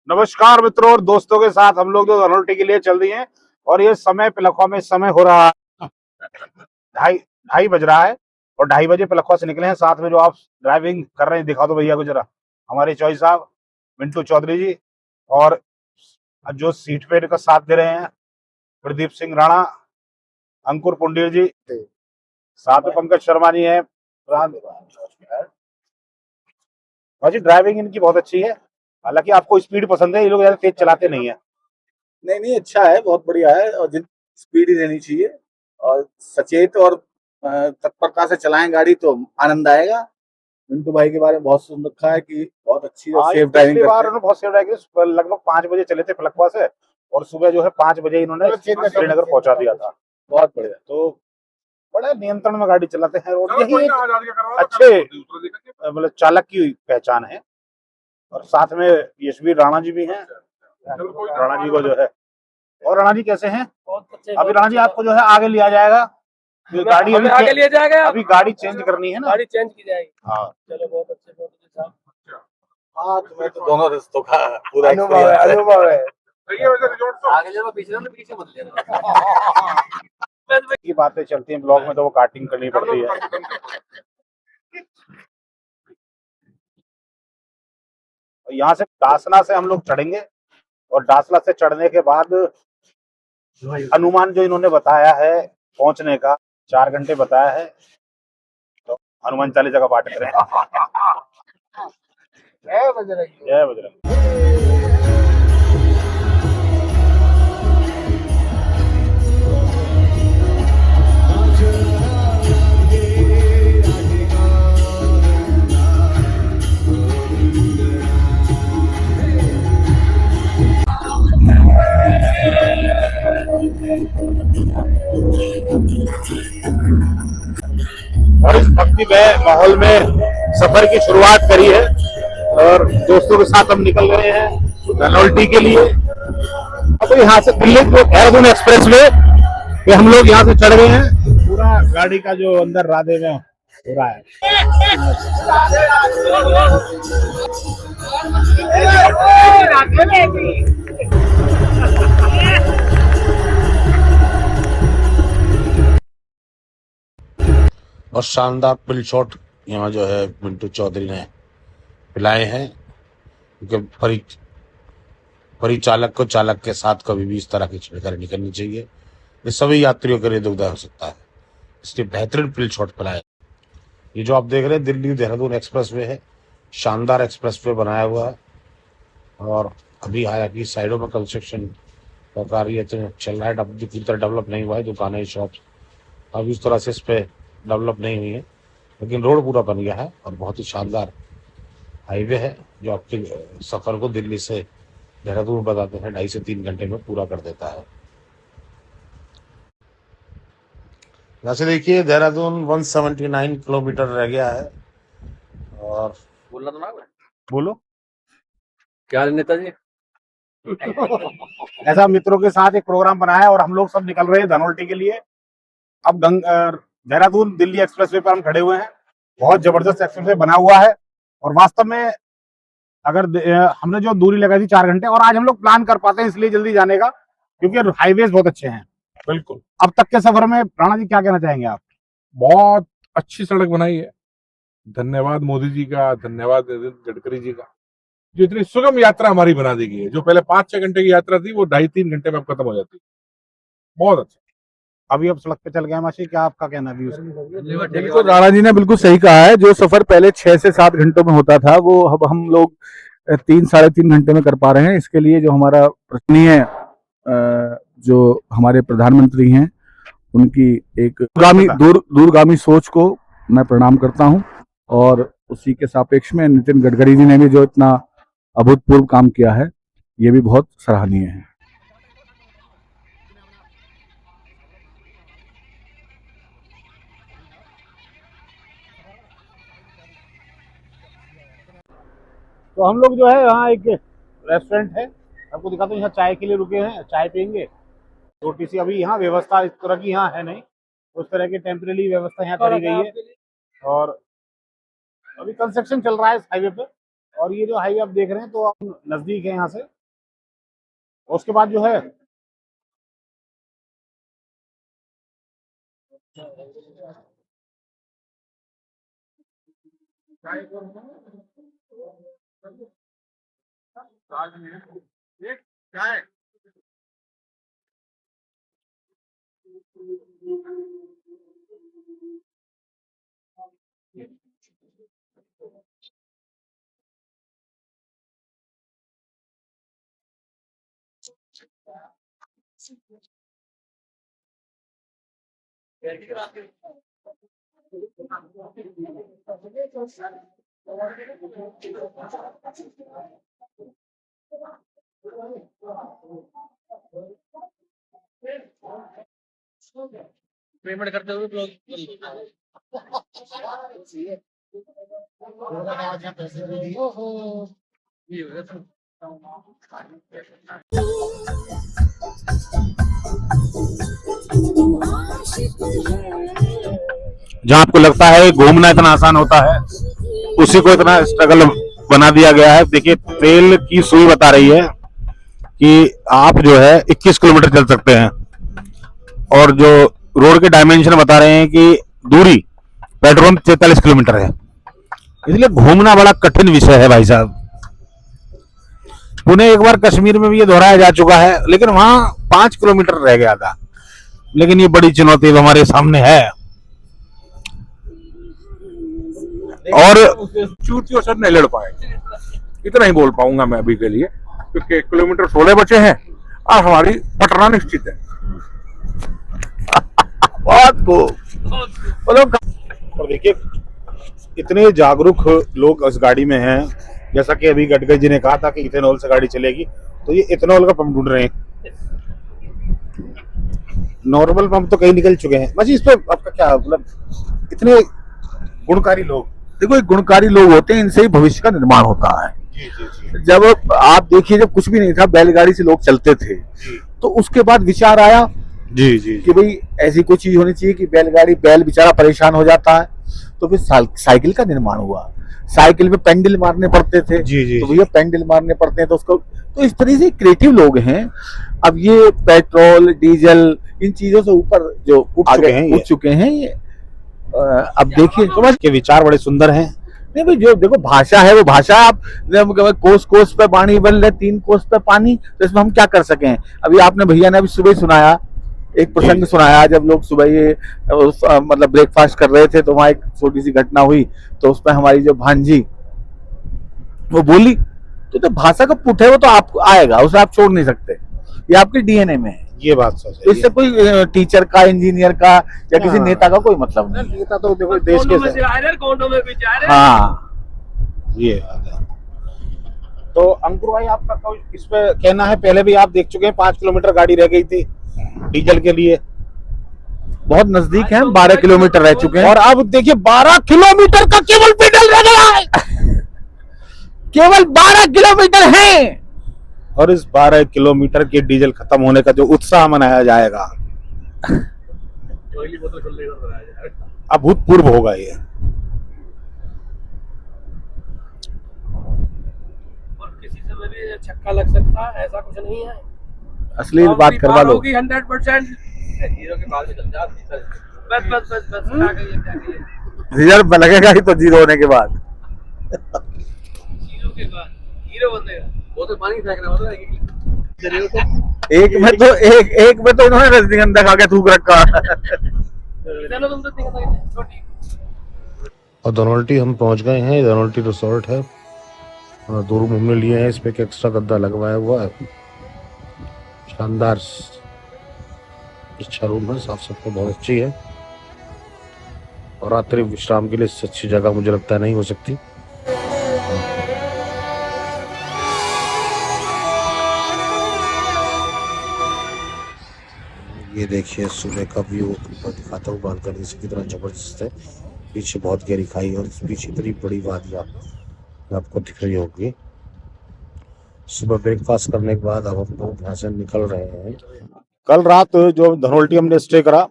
नमस्कार मित्रों और दोस्तों के साथ हम लोग जो धनोल्टी के लिए चल दिए हैं और ये समय पिलखवा में समय हो रहा है ढाई ढाई बज रहा है और 2:30 बजे पिलखवा से निकले हैं। साथ में जो आप ड्राइविंग कर रहे हैं दिखा दो भैया को जरा, हमारे चौधरी साहब मिंटू चौधरी जी, और जो सीट पे का साथ दे रहे हैं प्रदीप सिंह राणा, अंकुर पुंडीर जी, साथ में पंकज शर्मा जी हैं। भाजी ड्राइविंग इनकी बहुत अच्छी है, हालांकि आपको स्पीड पसंद है, ये लोग ज्यादा तेज चलाते नहीं है। नहीं नहीं, अच्छा है, बहुत बढ़िया है। और जिन स्पीड ही रहनी चाहिए और सचेत और तत्परता से चलाएं गाड़ी तो आनंद आएगा। मिंटू भाई के बारे में बहुत सुन रखा है कि बहुत अच्छी और सेफ ड्राइविंग पिछली बार करते हैं। उन्होंने बहुत सेफ ड्राइविंग की, लगभग 5 बजे चले थे पिलखवा से और सुबह जो है 5 बजे इन्होंने श्रीनगर पहुंचा दिया था। बहुत बढ़िया। तो बड़े नियंत्रण में गाड़ी चलाते हैं और यही एक अच्छे मतलब चालक की पहचान है। और साथ में यशवीर राणा जी भी हैं। राणा जी को जो है, और राणा जी कैसे हैं? अभी राणा जी आपको जो है आगे लिया जाएगा, गाड़ी अभी आगे लिया जाएगा। अभी गाड़ी चेंज करनी है ना, गाड़ी चेंज की जाएगी। हाँ चलो बहुत अच्छे साहब। हाँ, तुम्हें तो दोनों रिश्तों का पूरा अनुभव है, अनुभव है। आगे चलो, पीछे मत लेना। की बातें चलती हैं ब्लॉग में तो वो काटिंग करनी पड़ती है। यहाँ से डासना से हम लोग चढ़ेंगे और डासला से चढ़ने के बाद अनुमान जो इन्होंने बताया है पहुंचने का 4 घंटे बताया है, तो हनुमान चालीसा का पाठ करें। जय बजरंग। जय बजरंग। और इस भक्तिमय माहौल में सफर की शुरुआत करी है और दोस्तों के साथ हम निकल रहे हैं धनौल्टी के लिए। अब यहाँ से दिल्ली जो देहरादून एक्सप्रेस वे पे हम लोग यहाँ से चढ़ गए हैं। पूरा गाड़ी का जो अंदर राधे में हो रहा है। और शानदार पिल शॉट यहाँ जो है मिंटू चौधरी ने पिलाए हैं, क्योंकि परिचालक को चालक के साथ कभी भी इस तरह की छिड़कानी नहीं करनी चाहिए। ये सभी यात्रियों के लिए दुखदायक हो सकता है, इसलिए बेहतरीन पिल शॉट पिलाए। ये जो आप देख रहे हैं दिल्ली देहरादून एक्सप्रेस वे है, शानदार एक्सप्रेस वे बनाया हुआ है। और अभी हालांकि साइडों में कंस्ट्रक्शन का कार्य चल रहा है, पूरी तरह डेवलप नहीं हुआ है, दुकानें शॉप अभी इस तरह से इस पे डेवलप नहीं हुई है, लेकिन रोड पूरा बन गया है और बहुत ही शानदार हाईवे है जो आपके सफर को दिल्ली से देहरादून बताते हैं 2.5 से 3 घंटे में पूरा कर देता है। वैसे देखिए देहरादून 179 किलोमीटर रह गया है। और बोलना तो ना बोलो क्या नेताजी। ऐसा मित्रों के साथ एक प्रोग्राम बनाया और हम लोग सब निकल रहे हैं धनौल्टी के लिए। अब देहरादून दिल्ली एक्सप्रेसवे पर हम खड़े हुए हैं। बहुत जबरदस्त एक्सप्रेसवे बना हुआ है और वास्तव में अगर हमने जो दूरी लगाई थी 4 घंटे, और आज हम लोग प्लान कर पाते हैं इसलिए जल्दी जाने का क्योंकि हाईवेज बहुत अच्छे हैं। बिल्कुल। अब तक के सफर में राणा जी क्या कहना चाहेंगे आप? बहुत अच्छी सड़क बनाई है, धन्यवाद मोदी जी का, धन्यवाद नितिन गडकरी जी का, जो इतनी सुगम यात्रा हमारी बना दी गई है। जो पहले 5-6 घंटे की यात्रा थी वो 2.5-3 घंटे में अब खत्म हो जाती है। बहुत अच्छा। अभी अब सड़क पे चल गए मासी, क्या आपका कहना है? बिल्कुल, राणा जी ने बिल्कुल सही कहा है। जो सफर पहले 6 से 7 घंटों में होता था वो अब हम लोग 3-3.5 घंटे में कर पा रहे हैं। इसके लिए जो हमारा प्रश्नीय जो हमारे प्रधानमंत्री हैं उनकी एक दूरगामी सोच को मैं प्रणाम करता हूं। और उसी के सापेक्ष में नितिन गडकरी जी ने भी जो इतना अभूतपूर्व काम किया है ये भी बहुत सराहनीय है। तो हम लोग जो है यहाँ एक रेस्टोरेंट है, आपको दिखाता हूँ, यहाँ चाय के लिए रुके हैं, चाय पियेंगे। छोटी सी अभी यहाँ व्यवस्था इस तरह की यहाँ है नहीं, उस तरह की टेम्परेरी व्यवस्था यहाँ करी गई है। और अभी कंस्ट्रक्शन चल रहा है इस हाईवे पे, और ये जो हाईवे आप देख रहे हैं तो आप नजदीक है यहाँ से। उसके बाद जो है पेमेंट करते हुए ब्लॉग ये हो गया। जहाँ आपको लगता है घूमना इतना आसान होता है, उसी को इतना स्ट्रगल बना दिया गया है। देखिए ट्रेल की सुई बता रही है कि आप जो है 21 किलोमीटर चल सकते हैं, और जो रोड के डायमेंशन बता रहे हैं कि दूरी पेट्रोल पंप 43 किलोमीटर है। इसलिए घूमना बड़ा कठिन विषय है भाई साहब। पुणे एक बार कश्मीर में भी ये दोहराया जा चुका है, लेकिन वहां 5 किलोमीटर रह गया था। लेकिन ये बड़ी चुनौती हमारे सामने है। और चूतियों से नहीं लड़ पाएंगे, इतना ही बोल पाऊंगा मैं अभी के लिए, क्योंकि किलोमीटर 16 बचे हैं और हमारी पटना निश्चित है। बहुत को और देखिए इतने जागरूक लोग इस गाड़ी में हैं। जैसा कि अभी गडकरी जी ने कहा था कि इथेनॉल से गाड़ी चलेगी, तो ये इथेनॉल का पंप ढूंढ रहे हैं। नॉर्मल पंप तो कहीं निकल चुके हैं। बस इस पे आपका क्या मतलब, इतने गुणकारी लोग। देखो, एक गुणकारी लोग होते हैं, इनसे ही भविष्य का निर्माण होता है। जी जी जी जब आप देखिए, जब कुछ भी नहीं था, बैलगाड़ी से लोग चलते थे, तो उसके बाद विचार आया जी जी कि भाई ऐसी कोई चीज होनी चाहिए कि बैलगाड़ी, बैल बेचारा परेशान हो जाता है, तो फिर साइकिल का निर्माण हुआ। साइकिल में पेंडल मारने पड़ते थे, जी जी तो भैया पेंडल मारने पड़ते हैं, तो उसको, तो इस तरह से क्रिएटिव लोग हैं। अब ये पेट्रोल डीजल इन चीजों से ऊपर जो उठ चुके हैं ये। अब देखिए, समझ के विचार बड़े सुंदर हैं। नहीं भाई, जो देखो भाषा है वो भाषा, आप कोस कोस पे पानी बन रहे, 3 कोस पे पानी, तो इसमें हम क्या कर सके हैं। अभी आपने भैया ने अभी सुबह सुनाया, एक प्रसंग सुनाया, जब लोग सुबह ये मतलब ब्रेकफास्ट कर रहे थे, तो वहां एक छोटी सी घटना हुई, तो उसमें हमारी जो भांजी वो बोली, तो भाषा का पुट है वो तो आपको आएगा, उसे आप छोड़ नहीं सकते, ये आपके डीएनए में है। ये बात सच है। इससे कोई टीचर का, इंजीनियर का या किसी नेता का कोई मतलब नहीं। नेता तो देखो देश के हाँ, ये बात है। तो अंकुर भाई, आपका कोई इस पे कहना है? पहले भी आप देख चुके हैं 5 किलोमीटर गाड़ी रह गई थी डीजल के लिए, बहुत नजदीक है, 12 किलोमीटर रह चुके हैं, और अब देखिए 12 किलोमीटर का केवल पेडल रह गया है। केवल 12 किलोमीटर है, और इस 12 किलोमीटर के डीजल खत्म होने का जो उत्साह मनाया जाएगा, अभूतपूर्व होगा ये। और किसी से भी छक्का लग सकता है, ऐसा कुछ नहीं है। असली बात करवा लो। 100% हीरो के बाद निकल जा। बस बस बस बस, क्या कहिए रिजल्ट लगेगा ही तो जीरो होने के बाद। हीरो के बाद हीरो बनेगा। वो तो पानी फेंकना होता है एक में तो उन्होंने रजनीगंधा खा के थूक रखा। चलो तुम तो छोटी। और धनौल्टी हम पहुंच गए हैं। धनौल्टी रिसोर्ट है और 2 रूम हमने लिए हैं। इस पे एक एक्स्ट्रा गद्दा लगवाया हुआ है। शानदार अच्छा रूम है, साफ सफाई बहुत अच्छी है, और रात्रि विश्राम के लिए इससे अच्छी जगह मुझे लगता है नहीं हो सकती। ये देखिए सुबह का व्यू ऊपर दिखाता हूँ बालकनी से, कितना जबरदस्त है। पीछे बहुत गहरी खाई और पीछे इतनी बड़ी वादियाँ आपको दिख रही होगी। सुबह ब्रेकफास्ट करने के बाद अब हम लोग यहाँ से निकल रहे हैं। कल रात जो धनौल्टी हमने स्टे करा,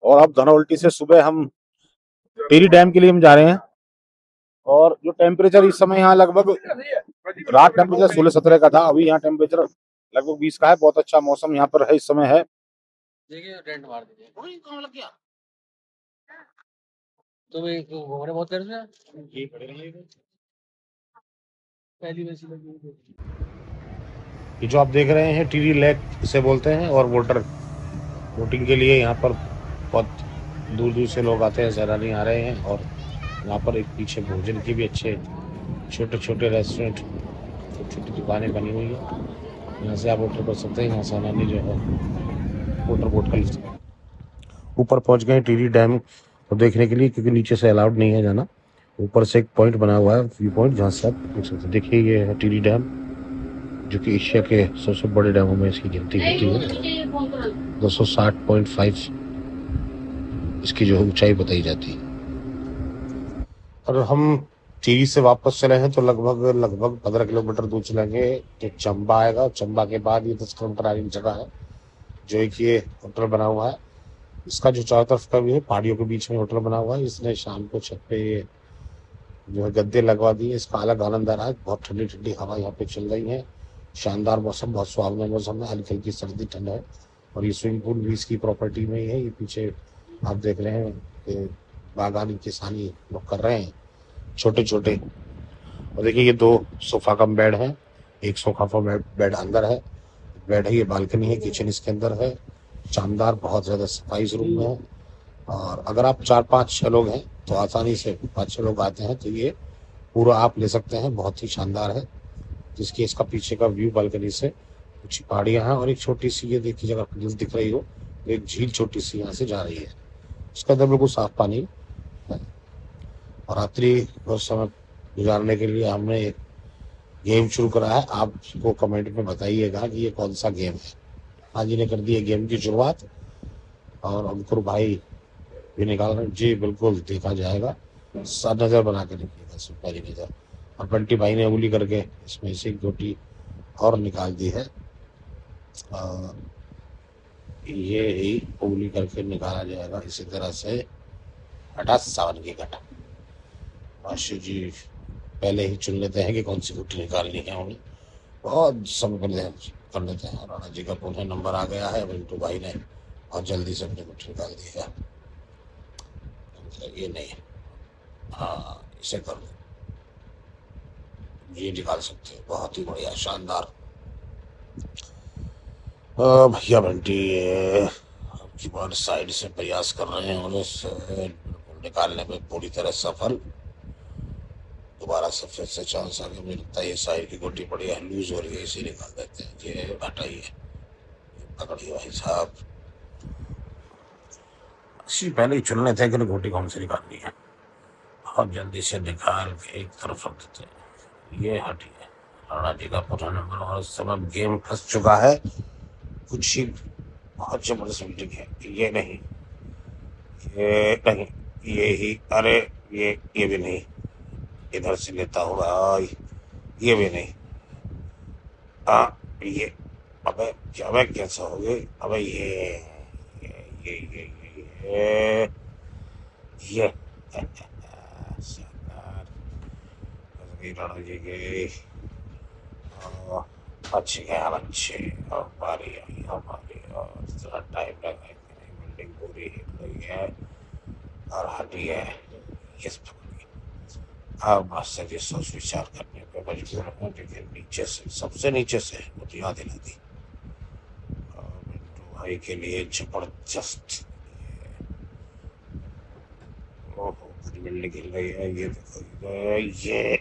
और अब धनौल्टी से सुबह हम टिहरी डैम के लिए हम जा रहे हैं। और जो टेम्परेचर इस समय यहाँ लगभग रात टेम्परेचर 16-17 का था, अभी यहाँ टेम्परेचर लगभग 20 का है। बहुत अच्छा मौसम यहाँ पर है इस समय है। देखिए टेंट मार दीजिए। कहाँ लग गया? तुम घूम रहे बहुत देर से। ये खड़े रहिए। पहली वैसी लगी हुई थी। ये जो आप देख रहे हैं टीरी लेक इसे बोलते हैं, और वाटर बोटिंग के लिए यहाँ पर बहुत दूर दूर से लोग आते हैं, सैलानी आ रहे हैं। और यहाँ पर एक पीछे भोजन की भी अच्छे छोटे छोटे रेस्टोरेंट, छोटी छोटी दुकानें बनी हुई है। यहाँ से आप वाटर कर सकते हैं। यहाँ सैलानी जो है वाटर बोट का ऊपर पहुँच गए टीरी डैम को देखने के लिए, क्योंकि नीचे से अलाउड नहीं है जाना। ऊपर से एक पॉइंट बना हुआ है, व्यू पॉइंट, जहाँ से आप देख सकते हैं। देखिए ये है टीरी डैम, जो कि एशिया के सबसे बड़े डैमों में इसकी गिनती होती है। 260.5 इसकी जो ऊंचाई बताई जाती है। और हम टीरी से वापस चले हैं तो लगभग 15 किलोमीटर दूर चलेंगे तो चंबा आएगा। चंबा के बाद ये 10 किलोमीटर आगे की जगह है, जो एक ये होटल बना हुआ है। इसका जो चारों तरफ का भी है, पहाड़ियों के बीच में होटल बना हुआ है। इसने शाम को छत पे जो है गद्दे लगवा दिए। इसका अलग आनंद आ रहा है। बहुत ठंडी ठंडी हवा यहाँ पे चल रही है। शानदार मौसम, बहुत सुहावना मौसम है। हल्की हल्की सर्दी ठंड है। और ये स्विमिंग पूल भी इसकी प्रॉपर्टी में ही है। ये पीछे आप देख रहे हैं कि बागानी किसानी लोग कर रहे हैं छोटे छोटे। और देखिए ये 2 सोफा कम बेड है। एक सोफा का बेड अंदर है, बेड है, ये बालकनी है, किचन इसके अंदर है। शानदार, बहुत ज़्यादा सफाई इस रूम में है। और अगर आप 4-5-6 लोग हैं तो आसानी से 5-6 लोग आते हैं तो ये पूरा आप ले सकते हैं। बहुत ही शानदार है। जिसकी इसका पीछे का व्यू बालकनी से कुछ पहाड़ियाँ हैं और एक छोटी सी ये देखिए जगह दिख रही हो, एक झील छोटी सी यहाँ से जा रही है। उसके अंदर बिल्कुल साफ पानी है। और रात्रि बहुत समय गुजारने के लिए हमने एक गेम शुरू करा है। आपको कमेंट में बताइएगा कि ये कौन सा गेम है। आज जी ने कर दी है गेम की शुरुआत, और अंकुर भाई भी निकाल रहे हैं। जी बिल्कुल, देखा जाएगा। नजर बना के देखिएगा, इसमें पहली नजर। और बंटी भाई ने उंगली करके इसमें से एक गोटी और निकाल दी है। ये ही उंगली करके निकाला जाएगा। इसी तरह से 58 की घटा। आशु जी पहले ही चुन लेते हैं कि कौन सी गुट्टी निकालनी है। उन्हें बहुत समय पहले कर लेते हैं। राणा जी का पुनः नंबर आ गया है। मिंटू भाई ने बहुत जल्दी से अपनी गुट्टी निकाल दी है। ये नहीं है, हाँ इसे कर दो, ये निकाल सकते हैं। बहुत ही बढ़िया, शानदार। भैया बंटी आपकी बार साइड से प्रयास कर रहे हैं और उसे निकालने में पूरी तरह सफल। दोबारा से फिर से चांस आगे मिलता है। ये साइड की गोटी बढ़िया लूज हो रही है, इसे निकाल देते हैं। ये हटाइए, पकड़िए भाई साहब। इसी पहले ही चुन लेते हैं कि गोटी कौन सी निकालनी है। बहुत जल्दी से निकाल के एक तरफ रख देते हैं। ये हटी है। राणा जी का पूरा नंबर। और इस समय गेम फंस चुका है। कुछ ही बहुत जबरदस्त मीटिंग है। ये नहीं, ये नहीं, ये ही, अरे ये भी नहीं। इधर से लेता होगा, ये भी नहीं। ये अबे क्या, अबे कैसा हो गया? अबे ये शानदार। राणा जी के अच्छे यार, अच्छे। और बारी आई हमारी, और थोड़ा टाइम लगा। बिल्डिंग पूरी हिल रही है और हटी है। यस, अब बस से ये सोच विचार करने पे मजबूर हूँ। लेकिन नीचे से, सबसे नीचे से मुझे याद दिला दी। मिंटू भाई के लिए जबरदस्त। ओहो, पूरी बिल्डिंग हिल रही है। ये देखो, ये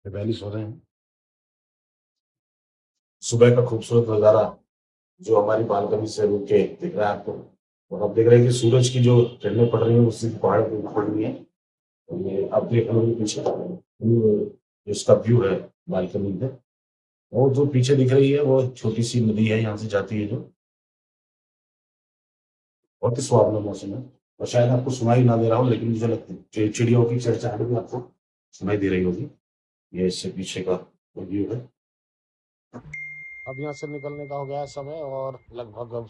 पहली सो रहे हैं। सुबह का खूबसूरत नजारा जो हमारी बालकनी से रुक के दिख रहा है आपको। और आप देख रहे हैं कि सूरज की जो किरणें पड़ रही है उससे पहाड़ पे पड़ रही है। तो ये आप देख रहे हैं पीछे इसका व्यू है बालकनी में। और जो पीछे दिख रही है वो छोटी सी नदी है, यहाँ से जाती है जो। बहुत ही सुहावना मौसम है। और शायद आपको सुनाई ना दे रहा हो, लेकिन मुझे लगता है चिड़ियों की चहचहाहट भी आपको सुनाई दे रही होगी। ये इससे पीछे का व्यू है। अब यहाँ से निकलने का हो गया है समय और लगभग अब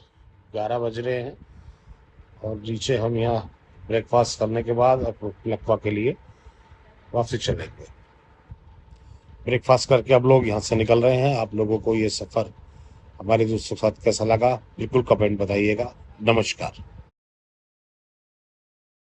11 बज रहे हैं और नीचे हम यहाँ ब्रेकफास्ट करने के बाद अब लखवा के लिए वापसी चलेंगे। ब्रेकफास्ट करके अब लोग यहाँ से निकल रहे हैं। आप लोगों को ये सफ़र हमारे दोस्तों के साथ कैसा लगा बिल्कुल कमेंट बताइएगा। नमस्कार।